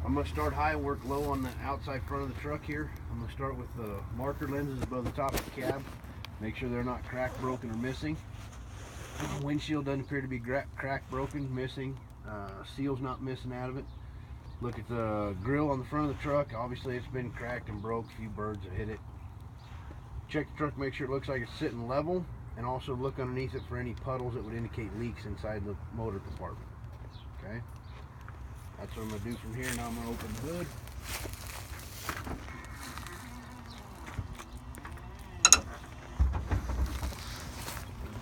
I'm going to start high and work low on the outside front of the truck here. I'm going to start with the marker lenses above the top of the cab. Make sure they're not cracked, broken, or missing. Windshield doesn't appear to be cracked, broken, missing. Seal's not missing out of it. Look at the grill on the front of the truck. Obviously it's been cracked and broke. A few birds have hit it. Check the truck, make sure it looks like it's sitting level, and also look underneath it for any puddles that would indicate leaks inside the motor compartment. Okay? That's what I'm going to do from here. Now I'm going to open the hood.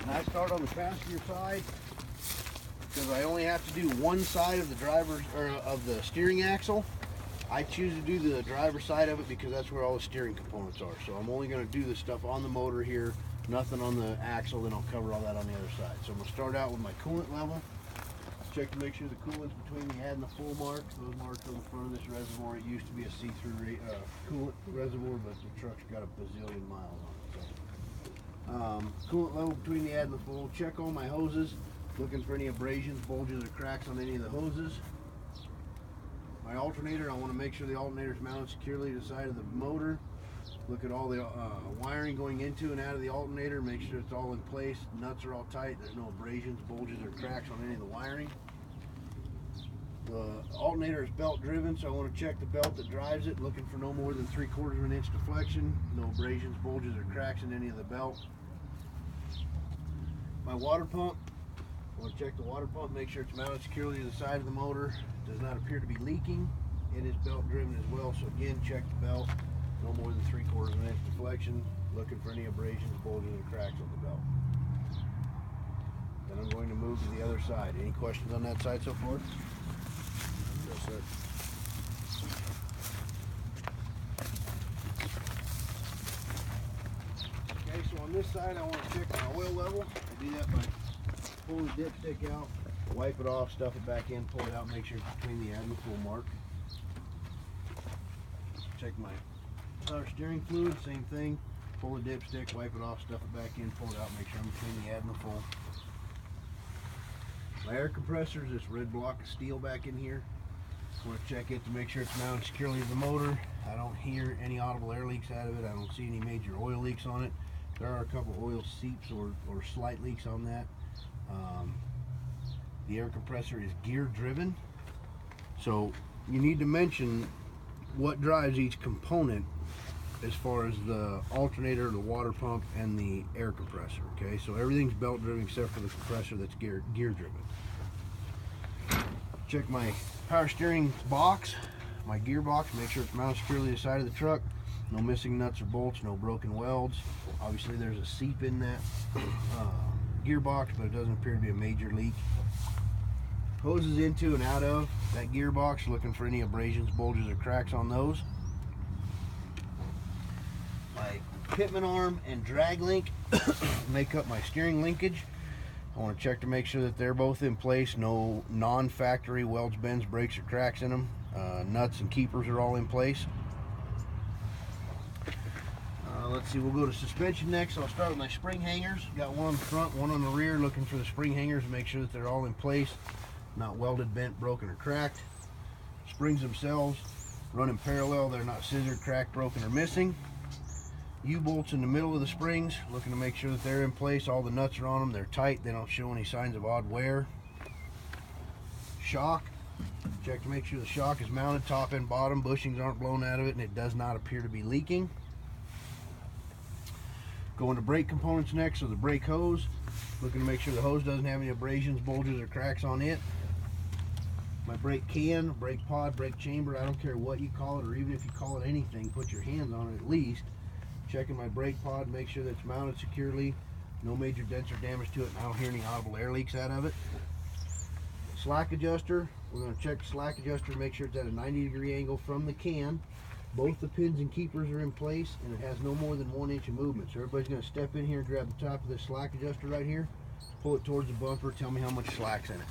And I start on the passenger side because I only have to do one side of the driver's or of the steering axle. I choose to do the driver's side of it because that's where all the steering components are. So I'm only going to do the stuff on the motor here, nothing on the axle, then I'll cover all that on the other side. So I'm going to start out with my coolant level. Check to make sure the coolant's between the add and the full marks. Those marks on the front of this reservoir. It used to be a see-through coolant reservoir, but the truck's got a bazillion miles on it. So, coolant level between the add and the full. Check all my hoses. Looking for any abrasions, bulges, or cracks on any of the hoses. My alternator, I want to make sure the alternator is mounted securely to the side of the motor. Look at all the wiring going into and out of the alternator. Make sure it's all in place. Nuts are all tight. There's no abrasions, bulges, or cracks on any of the wiring. The alternator is belt driven, so I want to check the belt that drives it. Looking for no more than 3/4 of an inch deflection. No abrasions, bulges, or cracks in any of the belt. My water pump. I want to check the water pump. Make sure it's mounted securely to the side of the motor. It does not appear to be leaking. It is belt driven as well, so again, check the belt. No more than 3/4 of an inch deflection. Looking for any abrasions, bulges, or cracks on the belt. Then I'm going to move to the other side. Any questions on that side so far? No, sir. Okay, so on this side, I want to check my oil level. I do that by pulling the dipstick out, wipe it off, stuff it back in, pull it out, make sure it's between the add and the full mark. Check my power steering fluid, same thing. Pull the dipstick, wipe it off, stuff it back in, pull it out, make sure I'm between the add and the full. My air compressor is this red block of steel back in here. I want to check it to make sure it's mounted securely to the motor. I don't hear any audible air leaks out of it. I don't see any major oil leaks on it. There are a couple oil seeps or slight leaks on that. The air compressor is gear driven, so you need to mention what drives each component as far as the alternator, the water pump, and the air compressor. Okay, so everything's belt driven except for the compressor that's gear driven. Check my power steering box, my gearbox, make sure it's mounted securely to the side of the truck. No missing nuts or bolts, no broken welds. Obviously there's a seep in that gearbox, but it doesn't appear to be a major leak. Hoses into and out of that gearbox, looking for any abrasions, bulges, or cracks on those. My pitman arm and drag link make up my steering linkage. I want to check to make sure that they're both in place. No non-factory welds, bends, breaks, or cracks in them. Nuts and keepers are all in place. Let's see, we'll go to suspension next. I'll start with my spring hangers. Got one on the front, one on the rear. Looking for the spring hangers to make sure that they're all in place, not welded, bent, broken, or cracked. Springs themselves running parallel. They're not scissored, cracked, broken, or missing. U-bolts in the middle of the springs. Looking to make sure that they're in place. All the nuts are on them. They're tight. They don't show any signs of odd wear. Shock. Check to make sure the shock is mounted top and bottom. Bushings aren't blown out of it, and it does not appear to be leaking. Going to brake components next, so the brake hose. Looking to make sure the hose doesn't have any abrasions, bulges, or cracks on it. My brake can, brake pod, brake chamber, I don't care what you call it, or even if you call it anything, put your hands on it at least. Checking my brake pod, make sure that it's mounted securely. No major dents or damage to it, and I don't hear any audible air leaks out of it. Slack adjuster, we're going to check the slack adjuster, make sure it's at a 90-degree angle from the can. Both the pins and keepers are in place, and it has no more than 1 inch of movement. So everybody's going to step in here and grab the top of this slack adjuster right here, pull it towards the bumper, tell me how much slack's in it.